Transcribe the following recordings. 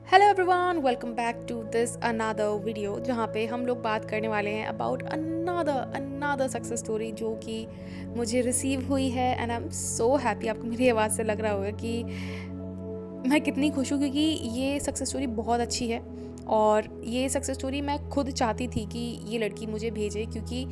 Hello everyone, welcome back to this another video जहाँ पे हम लोग बात करने वाले हैं अबाउट अनदर सक्सेस स्टोरी जो कि मुझे रिसीव हुई है and I am so happy. आपको मेरी आवाज़ से लग रहा होगा कि मैं कितनी खुश हूँ क्योंकि ये सक्सेस स्टोरी बहुत अच्छी है और ये सक्सेस स्टोरी मैं खुद चाहती थी कि ये लड़की मुझे भेजे क्योंकि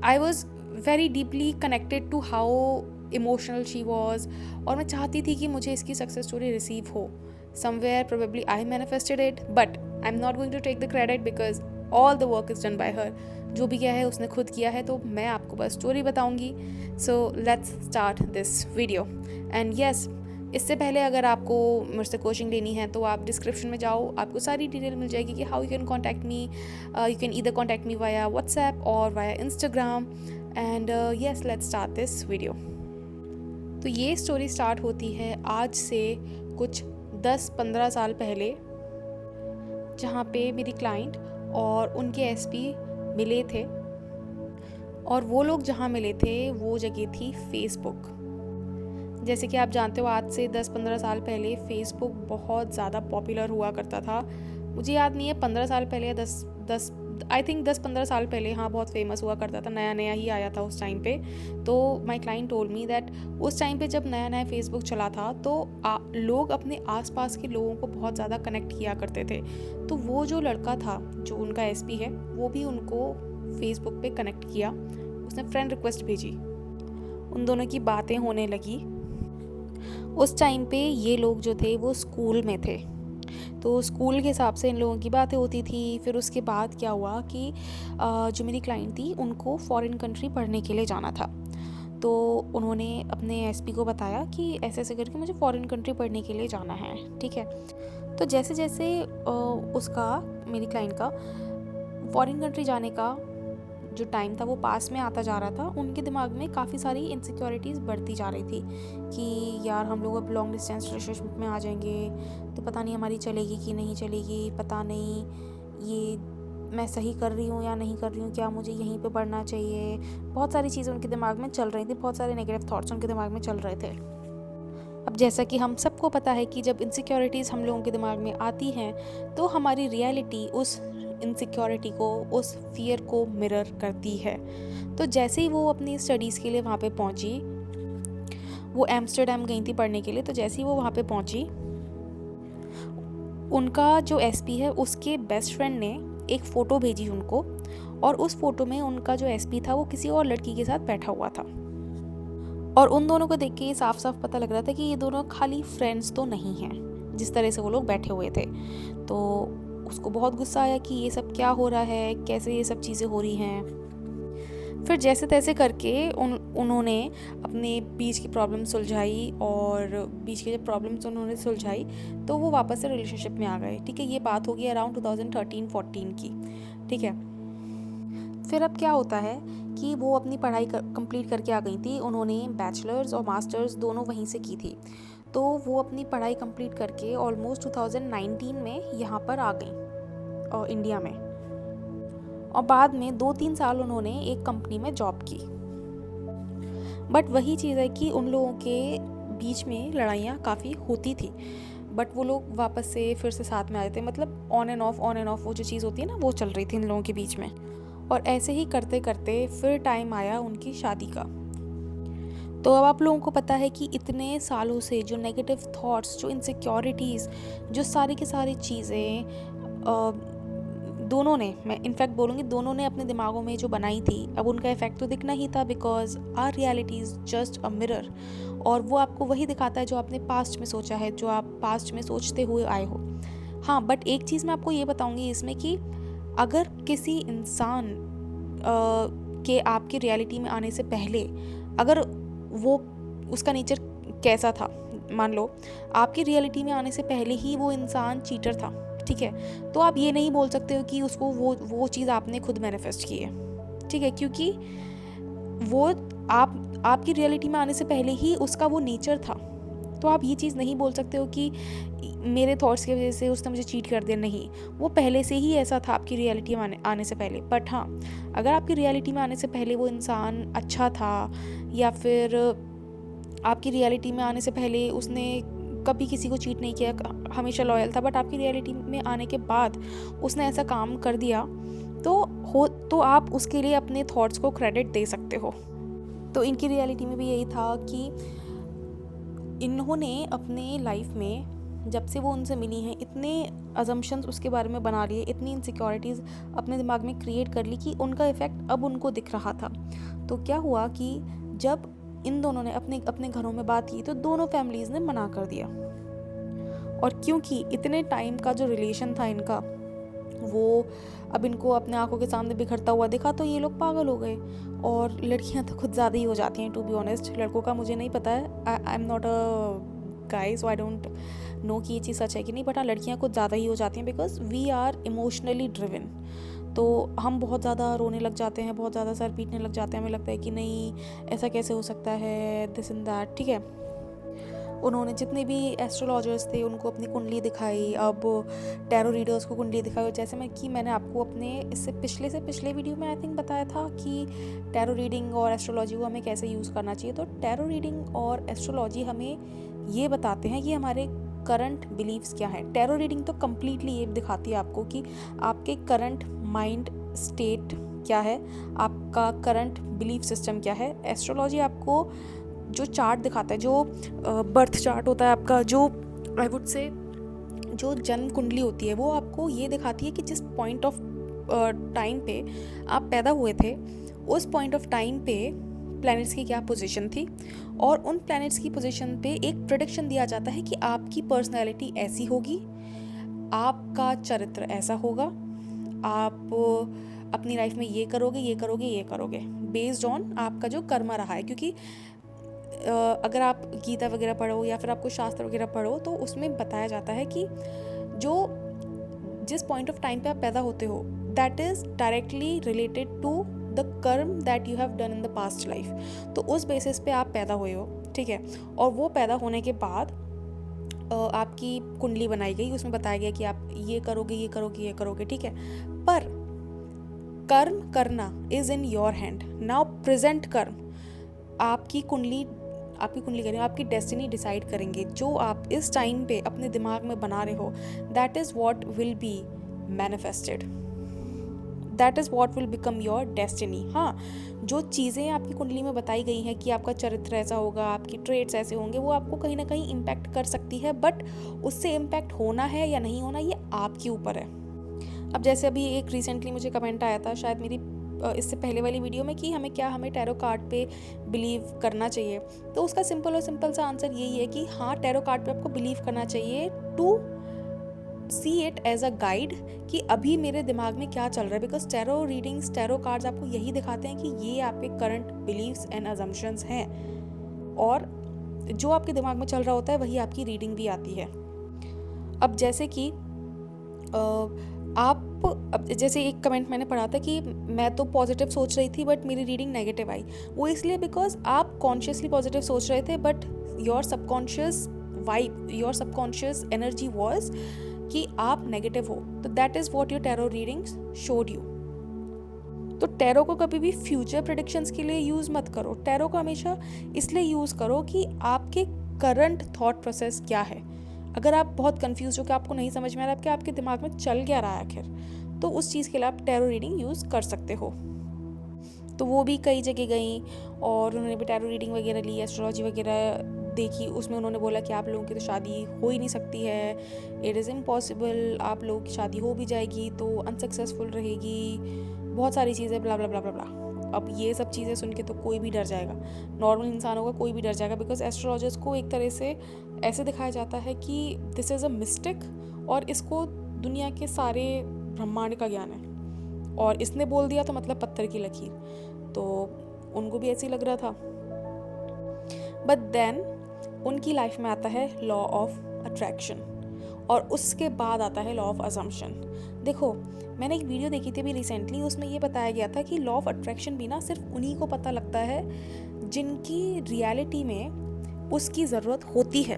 I was very deeply connected to how emotional she was और मैं चाहती थी कि मुझे इसकी सक्सेस स्टोरी रिसीव हो। Somewhere probably I manifested it, but I'm not going to take the credit because all the work is done by her. जो भी किया है उसने खुद किया है, तो मैं आपको बस स्टोरी बताऊंगी। So let's start this video. And yes, इससे पहले अगर आपको मुझसे कोचिंग लेनी है तो आप डिस्क्रिप्शन में जाओ, आपको सारी डिटेल मिल जाएगी कि how you can contact me. You can either contact me via WhatsApp और via Instagram. And yes, let's start this video. तो ये स्टोरी स्टार्ट होती है आज से कुछ 10-15 साल पहले, जहाँ पे मेरी क्लाइंट और उनके एसपी मिले थे और वो लोग जहाँ मिले थे वो जगह थी फेसबुक। जैसे कि आप जानते हो, आज से 10-15 साल पहले फेसबुक बहुत ज़्यादा पॉपुलर हुआ करता था। मुझे याद नहीं है 15 साल पहले या 10 आई थिंक 10-15 साल पहले, हाँ, बहुत फेमस हुआ करता था, नया नया ही आया था उस टाइम पे। तो my client told me that उस टाइम पे जब नया नया फेसबुक चला था तो लोग अपने आसपास के लोगों को बहुत ज़्यादा कनेक्ट किया करते थे। तो वो जो लड़का था जो उनका एसपी है, वो भी उनको फेसबुक पे कनेक्ट किया, उसने फ्रेंड रिक्वेस्ट भेजी, उन दोनों की बातें होने लगी। उस टाइम पे ये लोग जो थे वो स्कूल में थे, तो स्कूल के हिसाब से इन लोगों की बातें होती थी। फिर उसके बाद क्या हुआ कि जो मेरी क्लाइंट थी उनको फॉरेन कंट्री पढ़ने के लिए जाना था। तो उन्होंने अपने एसपी को बताया कि ऐसे ऐसे करके मुझे फॉरेन कंट्री पढ़ने के लिए जाना है, ठीक है। तो जैसे जैसे उसका, मेरी क्लाइंट का फॉरेन कंट्री जाने का जो टाइम था वो पास में आता जा रहा था, उनके दिमाग में काफ़ी सारी इनसिक्योरिटीज़ बढ़ती जा रही थी कि यार हम लोग अब लॉन्ग डिस्टेंस रिलेशनशिप में आ जाएंगे तो पता नहीं हमारी चलेगी कि नहीं चलेगी, पता नहीं ये मैं सही कर रही हूँ या नहीं कर रही हूँ, क्या मुझे यहीं पे पढ़ना चाहिए। बहुत सारी चीज़ें उनके दिमाग में चल रही थी, बहुत सारे नेगेटिव थॉट्स उनके दिमाग में चल रहे थे। अब जैसा कि हम सबको पता है कि जब इनसिक्योरिटीज़ हम लोगों के दिमाग में आती हैं तो हमारी रियलिटी उस इनसिक्योरिटी को, उस फियर को मिरर करती है। तो जैसे ही वो अपनी स्टडीज़ के लिए वहाँ पे पहुँची, वो एम्स्टर्डम गई थी पढ़ने के लिए, तो जैसे ही वो वहाँ पे पहुँची, उनका जो एसपी है उसके बेस्ट फ्रेंड ने एक फ़ोटो भेजी उनको, और उस फोटो में उनका जो एसपी था वो किसी और लड़की के साथ बैठा हुआ था। और उन दोनों को देख के ये साफ साफ पता लग रहा था कि ये दोनों खाली फ्रेंड्स तो नहीं हैं, जिस तरह से वो लोग बैठे हुए थे। तो उसको बहुत गुस्सा आया कि ये सब क्या हो रहा है, कैसे ये सब चीज़ें हो रही हैं। फिर जैसे तैसे करके उन्होंने अपने बीच की प्रॉब्लम सुलझाई, और बीच की जब प्रॉब्लम्स उन्होंने सुलझाई तो वो वापस से रिलेशनशिप में आ गए, ठीक है। ये बात होगी अराउंड 2013-14 की, ठीक है। फिर अब क्या होता है कि वो अपनी पढ़ाई कंप्लीट करके आ गई थी, उन्होंने बैचलर्स और मास्टर्स दोनों वहीं से की थी। तो वो अपनी पढ़ाई कंप्लीट करके ऑलमोस्ट 2019 में यहाँ पर आ गई और इंडिया में, और बाद में 2-3 साल उन्होंने एक कंपनी में जॉब की। बट वही चीज़ है कि उन लोगों के बीच में लड़ाइयाँ काफ़ी होती थी, बट वो लोग वापस से फिर से साथ में आए थे। मतलब ऑन एंड ऑफ वो जो चीज़ होती है ना, वो चल रही थी इन लोगों के बीच में। और ऐसे ही करते करते फिर टाइम आया उनकी शादी का। तो अब आप लोगों को पता है कि इतने सालों से जो नेगेटिव थॉट्स, जो इनसिक्योरिटीज़, जो सारी की सारी चीज़ें दोनों ने, मैं इनफैक्ट बोलूँगी दोनों ने अपने दिमागों में जो बनाई थी, अब उनका इफेक्ट तो दिखना ही था, because our reality is just a mirror. और वो आपको वही दिखाता है जो आपने पास्ट में सोचा है, जो आप पास्ट में सोचते हुए आए हो। हाँ, बट एक चीज़ मैं आपको ये बताऊँगी इसमें कि अगर किसी इंसान के आपकी रियलिटी में आने से पहले, अगर वो, उसका नेचर कैसा था, मान लो आपकी रियलिटी में आने से पहले ही वो इंसान चीटर था, ठीक है, तो आप ये नहीं बोल सकते हो कि उसको वो चीज़ आपने खुद मैनिफेस्ट की है, ठीक है, क्योंकि वो आपकी रियलिटी में आने से पहले ही उसका वो नेचर था। तो आप ये चीज़ नहीं बोल सकते हो कि मेरे थॉट्स की वजह से उसने मुझे चीट कर दिया, नहीं, वो पहले से ही ऐसा था आपकी रियलिटी में आने से पहले। बट हाँ, अगर आपकी रियलिटी में आने से पहले वो इंसान अच्छा था, या फिर आपकी रियलिटी में आने से पहले उसने कभी किसी को चीट नहीं किया, हमेशा लॉयल था, बट आपकी रियलिटी में आने के बाद उसने ऐसा काम कर दिया तो आप उसके लिए अपने थॉट्स को क्रेडिट दे सकते हो। तो इनकी रियलिटी में भी यही था कि इन्होंने अपने लाइफ में जब से वो उनसे मिली हैं इतने अजम्पशंस उसके बारे में बना लिए, इतनी इनसिक्योरिटीज़ अपने दिमाग में क्रिएट कर ली कि उनका इफ़ेक्ट अब उनको दिख रहा था। तो क्या हुआ कि जब इन दोनों ने अपने अपने घरों में बात की तो दोनों फैमिलीज़ ने मना कर दिया। और क्योंकि इतने टाइम का जो रिलेशन था इनका, वो अब इनको अपने आंखों के सामने बिखरता हुआ दिखा तो ये लोग पागल हो गए। और लड़कियां तो खुद ज़्यादा ही हो जाती हैं, टू बी ऑनेस्ट। लड़कों का मुझे नहीं पता है, I am not a guy, so I don't know कि ये चीज़ सच है कि नहीं, बट हाँ, लड़कियां कुछ ज़्यादा ही हो जाती हैं because we are emotionally driven. तो हम बहुत ज़्यादा रोने लग जाते हैं, बहुत ज़्यादा सर पीटने लग जाते हैं, हमें लगता है कि नहीं ऐसा कैसे हो सकता है, दिस एंड दैट, ठीक है। उन्होंने जितने भी एस्ट्रोलॉजर्स थे उनको अपनी कुंडली दिखाई, अब टैरो रीडर्स को कुंडली दिखाई। और जैसे मैंने आपको अपने इससे पिछले वीडियो में आई थिंक बताया था कि टैरो रीडिंग और एस्ट्रोलॉजी को हमें कैसे यूज़ करना चाहिए। तो टैरो रीडिंग और एस्ट्रोलॉजी हमें ये बताते हैं कि हमारे करंट बिलीव्स क्या हैं। टैरो रीडिंग तो कम्प्लीटली ये दिखाती है आपको कि आपके करंट माइंड स्टेट क्या है, आपका करंट बिलीफ सिस्टम क्या है। एस्ट्रोलॉजी आपको जो चार्ट दिखाता है, जो बर्थ चार्ट होता है आपका, जो आई वुड से जो जन्म कुंडली होती है, वो आपको ये दिखाती है कि जिस पॉइंट ऑफ टाइम पे आप पैदा हुए थे उस पॉइंट ऑफ टाइम पे प्लैनेट्स की क्या पोजीशन थी, और उन प्लैनेट्स की पोजीशन पे एक प्रेडिक्शन दिया जाता है कि आपकी पर्सनैलिटी ऐसी होगी, आपका चरित्र ऐसा होगा, आप अपनी लाइफ में ये करोगे ये करोगे ये करोगे, बेस्ड ऑन आपका जो कर्मा रहा है। क्योंकि अगर आप गीता वगैरह पढ़ो या फिर आपको शास्त्र वगैरह पढ़ो तो उसमें बताया जाता है कि जो जिस पॉइंट ऑफ टाइम पे आप पैदा होते हो that is directly related to the karma that you have done in the past life. तो उस बेसिस पे आप पैदा हुए हो, ठीक है। और वो पैदा होने के बाद आपकी कुंडली बनाई गई, उसमें बताया गया कि आप ये करोगे ये करोगे ये करोगे, ठीक है। पर कर्म करना is in your hand. Now present कर्म आपकी कुंडली करें, आपकी डेस्टिनी डिसाइड करेंगे। जो आप इस टाइम पे अपने दिमाग में बना रहे हो that is what will be manifested, that is what will become your destiny. हाँ, जो चीज़ें आपकी कुंडली में बताई गई हैं कि आपका चरित्र ऐसा होगा, आपकी ट्रेट्स ऐसे होंगे, वो आपको कहीं ना कहीं इम्पैक्ट कर सकती है, बट उससे इम्पैक्ट होना है या नहीं होना ये आपके ऊपर है। अब जैसे अभी एक रिसेंटली मुझे कमेंट आया था, शायद मेरी इससे पहले वाली वीडियो में, कि हमें टैरो कार्ड पे बिलीव करना चाहिए। तो उसका सिंपल सा आंसर यही है कि हाँ, टैरो कार्ड पे आपको बिलीव करना चाहिए to see it as a guide कि अभी मेरे दिमाग में क्या चल रहा है। Because tarot readings, tarot cards आपको यही दिखाते हैं कि ये आपके करंट बिलीव्स एंड अजम्पशंस हैं, और जो आपके दिमाग में चल रहा होता है वही आपकी रीडिंग भी आती है। अब जैसे कि अब जैसे एक कमेंट मैंने पढ़ा था कि मैं तो पॉजिटिव सोच रही थी बट मेरी रीडिंग नेगेटिव आई। वो इसलिए बिकॉज आप कॉन्शियसली पॉजिटिव सोच रहे थे but your subconscious vibe, your subconscious energy was कि आप नेगेटिव हो। तो that is what your tarot readings showed you. तो टैरो को कभी भी फ्यूचर प्रेडिक्शंस के लिए यूज़ मत करो। टैरो को हमेशा इसलिए यूज़ करो कि आपके करंट थॉट प्रोसेस क्या है। अगर आप बहुत कंफ्यूज हो कि आपको नहीं समझ में आ रहा है कि आपके दिमाग में चल क्या रहा है आखिर, तो उस चीज़ के लिए आप टैरो रीडिंग यूज़ कर सकते हो। तो वो भी कई जगह गई और उन्होंने भी टैरो रीडिंग वगैरह ली, एस्ट्रोलॉजी वगैरह देखी। उसमें उन्होंने बोला कि आप लोगों की तो शादी हो ही नहीं सकती है, इट इज़ इम्पॉसिबल, आप लोगों की शादी हो भी जाएगी तो अनसक्सेसफुल रहेगी, बहुत सारी चीज़ें, ब्ला ब्ला ब्ला ब्ला ब्ला। अब ये सब चीज़ें सुन के तो कोई भी डर जाएगा, नॉर्मल इंसान होगा कोई भी डर जाएगा। बिकॉज एस्ट्रोलॉजर्स को एक तरह से ऐसे दिखाया जाता है कि दिस इज़ अ मिस्टिक, और इसको दुनिया के सारे ब्रह्मांड का ज्ञान है, और इसने बोल दिया तो मतलब पत्थर की लकीर। तो उनको भी ऐसे ही लग रहा था। बट देन उनकी लाइफ में आता है लॉ ऑफ अट्रैक्शन, और उसके बाद आता है लॉ ऑफ अजम्पशन। देखो, मैंने एक वीडियो देखी थी अभी रिसेंटली, उसमें ये बताया गया था कि लॉ ऑफ अट्रैक्शन भी ना सिर्फ उन्हीं को पता लगता है जिनकी रियलिटी में उसकी ज़रूरत होती है।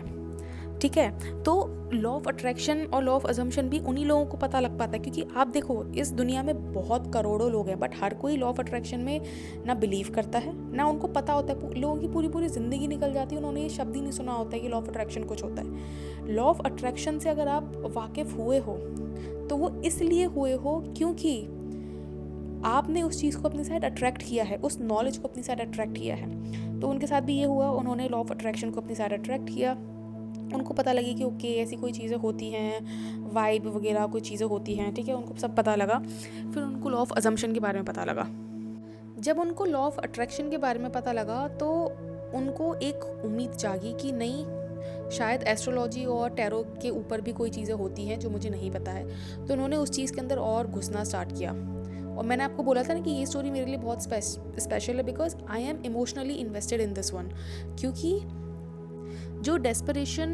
ठीक है। तो लॉ ऑफ अट्रैक्शन और लॉ ऑफ अजम्पशन भी उन्हीं लोगों को पता लग पाता है, क्योंकि आप देखो इस दुनिया में बहुत करोड़ों लोग हैं, बट हर कोई लॉ ऑफ अट्रैक्शन में ना बिलीव करता है, ना उनको पता होता है। लोगों की पूरी पूरी ज़िंदगी निकल जाती है, उन्होंने ये शब्द ही नहीं सुना होता है कि लॉ ऑफ अट्रैक्शन कुछ होता है। लॉ ऑफ अट्रैक्शन से अगर आप वाकिफ़ हुए हो तो वो इसलिए हुए हो क्योंकि आपने उस चीज़ को अपनी साइड अट्रैक्ट किया है, उस नॉलेज को अपनी साइड अट्रैक्ट किया है। तो उनके साथ भी ये हुआ, उन्होंने लॉ ऑफ अट्रैक्शन को अपनी साइड अट्रैक्ट किया, उनको पता लगी कि ओके ऐसी कोई चीज़ें होती हैं, वाइब वगैरह कोई चीज़ें होती हैं, ठीक है, उनको सब पता लगा। फिर उनको लॉ ऑफ अजम्पशन के बारे में पता लगा। जब उनको लॉ ऑफ अट्रैक्शन के बारे में पता लगा तो उनको एक उम्मीद जागी कि नहीं, शायद एस्ट्रोलॉजी और टैरो के ऊपर भी कोई चीज़ें होती हैं जो मुझे नहीं पता है। तो उन्होंने उस चीज़ के अंदर और घुसना स्टार्ट किया। और मैंने आपको बोला था ना कि ये स्टोरी मेरे लिए बहुत स्पेशल है, because I am emotionally invested in this one. क्योंकि जो डेस्परेशन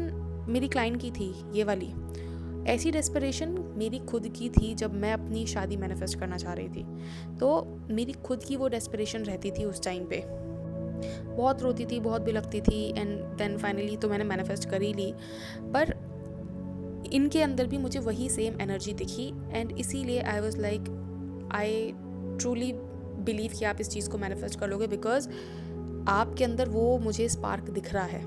मेरी क्लाइंट की थी, ये वाली ऐसी डेस्परेशन मेरी खुद की थी जब मैं अपनी शादी मैनिफेस्ट करना चाह रही थी। तो मेरी खुद की वो डेस्परेशन रहती थी उस टाइम पे, बहुत रोती थी, बहुत बिलखती थी, एंड देन फाइनली तो मैंने मैनिफेस्ट कर ही ली। पर इनके अंदर भी मुझे वही सेम एनर्जी दिखी, एंड इसीलिए I was like I truly believe कि आप इस चीज़ को मैनिफेस्ट कर लोगे, बिकॉज आपके अंदर वो मुझे स्पार्क दिख रहा है।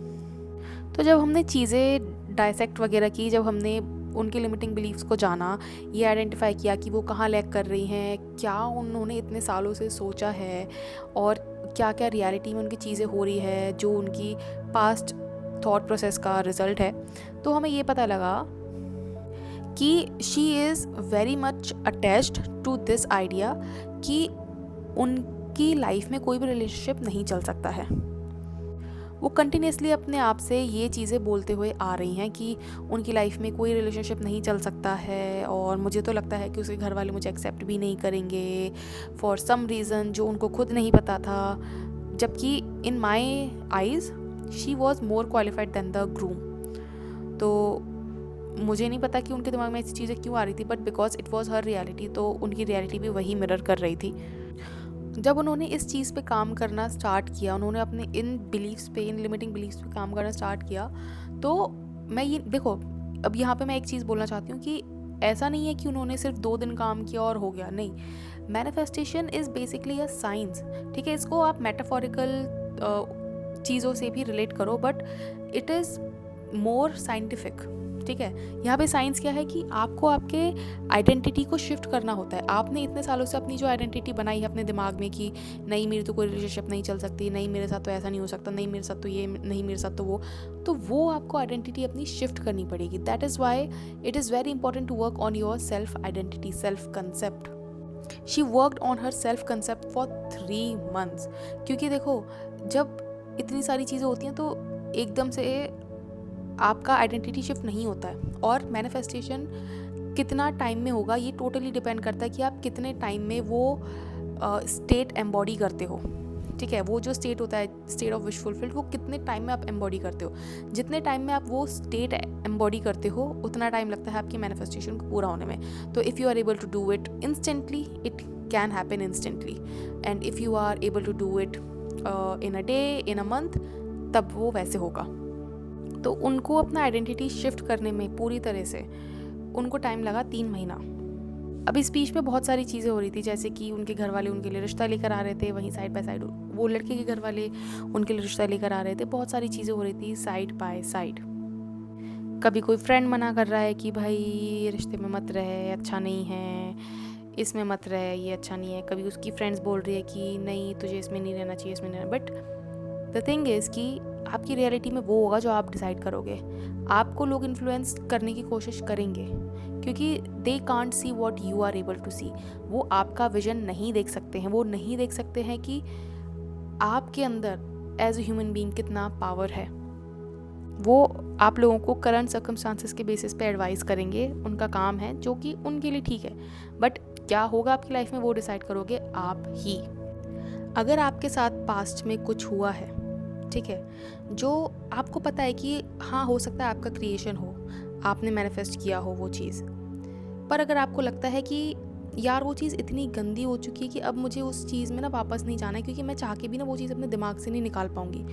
तो जब हमने चीज़ें डायसेक्ट वगैरह की, जब हमने उनके लिमिटिंग बिलीव्स को जाना, ये आइडेंटिफाई किया कि वो कहाँ लैग कर रही हैं, क्या उन्होंने इतने सालों से सोचा है, और क्या क्या रियलिटी में उनकी चीज़ें हो रही है जो उनकी पास्ट थॉट प्रोसेस का रिज़ल्ट है, तो हमें ये पता लगा कि she is very much attached to this idea कि उनकी लाइफ में कोई भी रिलेशनशिप नहीं चल सकता है। वो कंटिन्यूसली अपने आप से ये चीज़ें बोलते हुए आ रही हैं कि उनकी लाइफ में कोई रिलेशनशिप नहीं चल सकता है, और मुझे तो लगता है कि उसके घर वाले मुझे एक्सेप्ट भी नहीं करेंगे फॉर सम रीज़न जो उनको खुद नहीं पता था। जबकि in my eyes she was more qualified than the groom. तो मुझे नहीं पता कि उनके दिमाग में ऐसी चीज़ें क्यों आ रही थी, but because it was her reality, तो उनकी रियलिटी भी वही मिरर कर रही थी। जब उन्होंने इस चीज़ पे काम करना स्टार्ट किया, उन्होंने अपने इन बिलीव्स पे, इन लिमिटिंग बिलीव्स पे काम करना स्टार्ट किया, तो मैं ये देखो, अब यहाँ पे मैं एक चीज़ बोलना चाहती हूँ कि ऐसा नहीं है कि उन्होंने सिर्फ 2 दिन काम किया और हो गया, नहीं। Manifestation is basically a science, ठीक है। इसको आप मेटाफोरिकल चीज़ों से भी रिलेट करो, but it is more scientific, ठीक है। यहाँ पे साइंस क्या है कि आपको आपके आइडेंटिटी को शिफ्ट करना होता है। आपने इतने सालों से अपनी जो आइडेंटिटी बनाई है अपने दिमाग में कि नहीं मेरी तो कोई रिलेशनशिप नहीं चल सकती, नहीं मेरे साथ तो ऐसा नहीं हो सकता, नहीं मेरे साथ तो ये, नहीं मेरे साथ तो वो आपको आइडेंटिटी अपनी शिफ्ट करनी पड़ेगी। That is why it is very important to work on your self identity, self concept. She worked on her self concept for 3 months। क्योंकि देखो, जब इतनी सारी चीज़ें होती हैं तो एकदम से आपका आइडेंटिटी शिफ्ट नहीं होता है, और मैनिफेस्टेशन कितना टाइम में होगा ये टोटली डिपेंड करता है कि आप कितने टाइम में वो स्टेट एम्बॉडी करते हो, ठीक है। वो जो स्टेट होता है, स्टेट ऑफ विश फुलफिल्ड, वो कितने टाइम में आप एम्बॉडी करते हो। जितने टाइम में आप वो स्टेट एम्बॉडी करते हो उतना टाइम लगता है आपकी मैनिफेस्टेशन को पूरा होने में। तो if you are able to do it instantly, it can happen instantly, and if you are able to do it in a day, in a month, तब वो वैसे होगा। तो उनको अपना आइडेंटिटी शिफ्ट करने में पूरी तरह से उनको टाइम लगा 3 महीना। अब इस बीच में बहुत सारी चीज़ें हो रही थी, जैसे कि उनके घर वाले उनके लिए रिश्ता लेकर आ रहे थे, वहीं साइड बाय साइड वो लड़के के घर वाले उनके लिए रिश्ता लेकर आ रहे थे। बहुत सारी चीज़ें हो रही थी साइड बाय साइड। कभी कोई फ्रेंड मना कर रहा है कि भाई ये रिश्ते में मत रहे, अच्छा नहीं है, इसमें मत रहे, ये अच्छा नहीं है। कभी उसकी फ्रेंड्स बोल रही है कि नहीं तुझे इसमें नहीं रहना चाहिए, इसमें नहीं रहना। बट द थिंग इज़ कि आपकी रियलिटी में वो होगा जो आप डिसाइड करोगे। आपको लोग इन्फ्लुएंस करने की कोशिश करेंगे, क्योंकि they can't see what you are able to see. वो आपका विजन नहीं देख सकते हैं, वो नहीं देख सकते हैं कि आपके अंदर एज ए ह्यूमन बीइंग कितना पावर है। वो आप लोगों को करंट सर्कमस्टांसेस के बेसिस पे एडवाइस करेंगे, उनका काम है, जो कि उनके लिए ठीक है। बट क्या होगा आपकी लाइफ में वो डिसाइड करोगे आप ही। अगर आपके साथ पास्ट में कुछ हुआ है, ठीक है, जो आपको पता है कि हाँ हो सकता है आपका क्रिएशन हो, आपने मैनिफेस्ट किया हो वो चीज़, पर अगर आपको लगता है कि यार वो चीज़ इतनी गंदी हो चुकी है कि अब मुझे उस चीज़ में ना वापस नहीं जाना है, क्योंकि मैं चाह के भी ना वो चीज़ अपने दिमाग से नहीं निकाल पाऊँगी।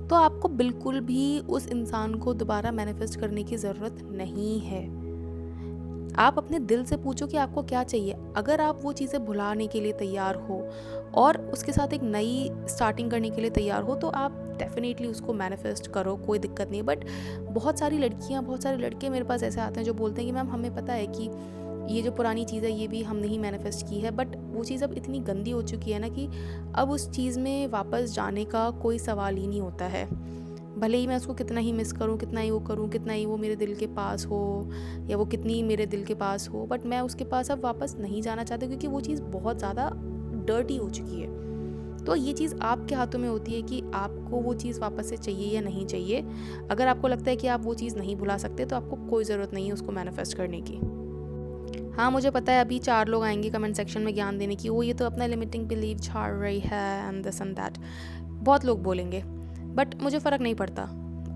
तो आपको बिल्कुल भी उस इंसान को दोबारा मैनिफेस्ट करने की ज़रूरत नहीं है। आप अपने दिल से पूछो कि आपको क्या चाहिए। अगर आप वो चीज़ें भुलाने के लिए तैयार हो और उसके साथ एक नई स्टार्टिंग करने के लिए तैयार हो, तो आप डेफ़िनेटली उसको मैनिफेस्ट करो, कोई दिक्कत नहीं है। बट बहुत सारी लड़कियाँ, बहुत सारे लड़के मेरे पास ऐसे आते हैं जो बोलते हैं कि मैम हमें पता है कि ये जो पुरानी चीज़ है ये भी हमने ही मैनिफेस्ट की है, बट वो चीज़ अब इतनी गंदी हो चुकी है ना कि अब उस चीज़ में वापस जाने का कोई सवाल ही नहीं होता है। भले ही मैं उसको कितना ही मिस करूँ, कितना ही वो करूँ, कितना ही वो मेरे दिल के पास हो या वो कितनी ही मेरे दिल के पास हो, बट मैं उसके पास अब वापस नहीं जाना चाहती, क्योंकि वो चीज़ बहुत ज़्यादा डर्टी हो चुकी है। तो ये चीज़ आपके हाथों में होती है कि आपको वो चीज़ वापस से चाहिए या नहीं चाहिए। अगर आपको लगता है कि आप वो चीज़ नहीं भुला सकते, तो आपको कोई ज़रूरत नहीं है उसको मैनिफेस्ट करने की। हाँ, मुझे पता है अभी 4 लोग आएँगे कमेंट सेक्शन में ज्ञान देने की, "ओह! ये तो अपना लिमिटिंग बिलीफ झाड़ रही है एंड दिस एंड दैट।" बहुत लोग बोलेंगे, बट मुझे फ़र्क नहीं पड़ता।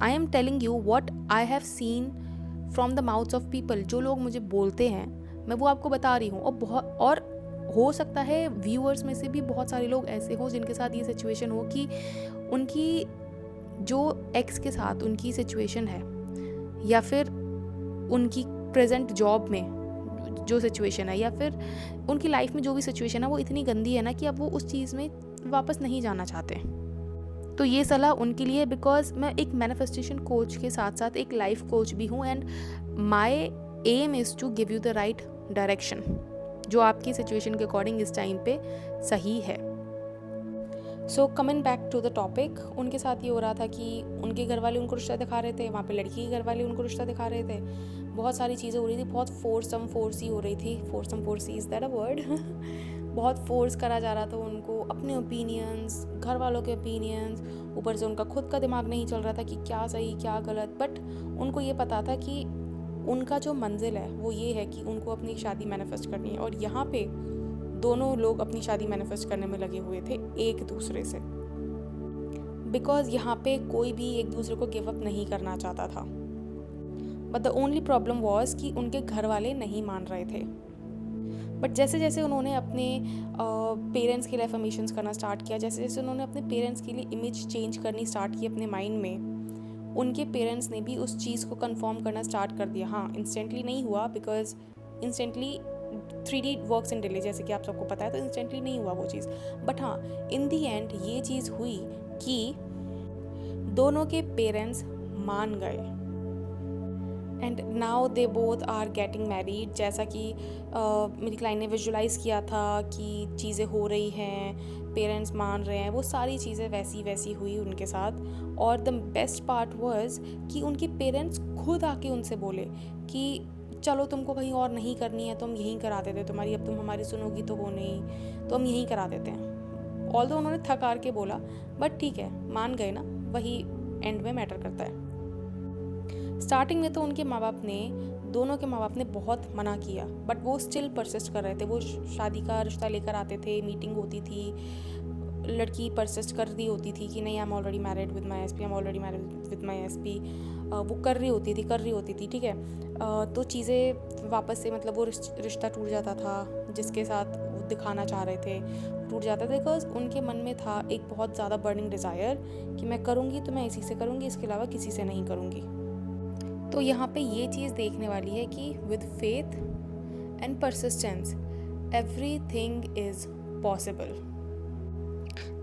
I am telling you what I have seen from the mouths of people. जो लोग मुझे बोलते हैं, मैं वो आपको बता रही हूँ। और हो सकता है व्यूअर्स में से भी बहुत सारे लोग ऐसे हों जिनके साथ ये सिचुएशन हो कि उनकी जो एक्स के साथ उनकी सिचुएशन है, या फिर उनकी प्रेज़ेंट जॉब में जो सिचुएशन है, या फिर उनकी लाइफ में जो भी सिचुएशन है, वो इतनी गंदी है ना कि अब वो उस चीज़ में वापस नहीं जाना चाहते। तो ये सलाह उनके लिए, बिकॉज़ मैं एक मैनिफेस्टेशन कोच के साथ साथ एक लाइफ कोच भी हूँ, and my aim is to give you the right direction जो आपकी सिचुएशन के अकॉर्डिंग इस टाइम पे सही है। So coming back to the topic, उनके साथ ये हो रहा था कि उनके घर वाले उनको रिश्ता दिखा रहे थे, वहाँ पे लड़की के घर वाले उनको रिश्ता दिखा रहे थे। बहुत सारी चीज़ें हो रही थी, बहुत फोर्सी हो रही थी। फोर्सी इज़ दैट अ वर्ड? बहुत फोर्स करा जा रहा था उनको, अपने ओपिनियंस, घर वालों के ओपिनियंस, ऊपर से उनका खुद का दिमाग नहीं चल रहा था कि क्या सही क्या गलत। बट उनको ये पता था कि उनका जो मंजिल है वो ये है कि उनको अपनी शादी मैनिफेस्ट करनी है, और यहाँ पे दोनों लोग अपनी शादी मैनिफेस्ट करने में लगे हुए थे एक दूसरे से, बिकॉज यहाँ पे कोई भी एक दूसरे को गिव अप नहीं करना चाहता था। But the only problem was कि उनके घर वाले नहीं मान रहे थे। बट जैसे जैसे उन्होंने अपने पेरेंट्स के लिए अफर्मेशंस करना स्टार्ट किया, जैसे जैसे उन्होंने अपने पेरेंट्स के लिए इमेज चेंज करनी स्टार्ट की अपने माइंड में, उनके पेरेंट्स ने भी उस चीज़ को कंफर्म करना स्टार्ट कर दिया। हाँ, इंस्टेंटली नहीं हुआ, because instantly 3D works in delay, जैसे कि आप सबको पता है, तो इंस्टेंटली नहीं हुआ वो चीज़। बट हाँ, इन दी एंड ये चीज़ हुई कि दोनों के पेरेंट्स मान गए, and now they both are getting married. जैसा कि मेरी क्लाइंट ने विजुलाइज़ किया था कि चीज़ें हो रही हैं, पेरेंट्स मान रहे हैं, वो सारी चीज़ें वैसी वैसी हुई उनके साथ। और द बेस्ट पार्ट वाज कि उनके पेरेंट्स खुद आके उनसे बोले कि चलो तुमको कहीं और नहीं करनी है तो हम यहीं करा देते तुम्हारी, अब तुम हमारी सुनोगी तो हो नहीं, तो हम यहीं करा देते हैं। ऑल्दो उन्होंने थक हार के बोला, बट ठीक है, मान गए ना, वही एंड में मैटर करता है। स्टार्टिंग में तो उनके माँ बाप ने, दोनों के माँ बाप ने बहुत मना किया, बट वो स्टिल परसिस्ट कर रहे थे। वो शादी का रिश्ता लेकर आते थे, मीटिंग होती थी, लड़की परसिस्ट कर रही होती थी कि नहीं, I am already married with my SP, I am already married with my SP. वो कर रही होती थी, ठीक है। तो चीज़ें वापस से, मतलब वो रिश्ता टूट जाता था जिसके साथ वो दिखाना चाह रहे थे, टूट जाता था, बिकॉज उनके मन में था एक बहुत ज़्यादा बर्निंग डिज़ायर कि मैं करूँगी तो मैं इसी से करूँगी, इसके अलावा किसी से नहीं करूँगी। तो यहाँ पे ये चीज़ देखने वाली है कि with faith and persistence everything is possible.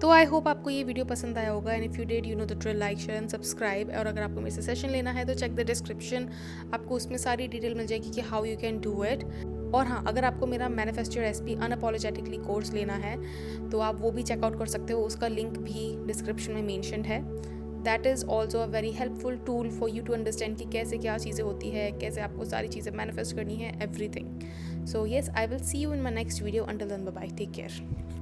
तो आई होप आपको ये वीडियो पसंद आया होगा, and if you did, you know the drill, like share and subscribe. और अगर आपको मेरे से सेशन लेना है तो चेक द डिस्क्रिप्शन, आपको उसमें सारी डिटेल मिल जाएगी कि how you can do it. और हाँ, अगर आपको मेरा manifest your SP unapologetically course लेना है तो आप वो भी चेकआउट कर सकते हो, उसका लिंक भी डिस्क्रिप्शन में मेंशन्ड है। That is also a very helpful tool for you to understand कि कैसे क्या चीज़ें होती है, कैसे आपको सारी चीज़ें मैनिफेस्ट करनी है, everything. So yes, I will see you in my next video. Until then, bye bye, take care.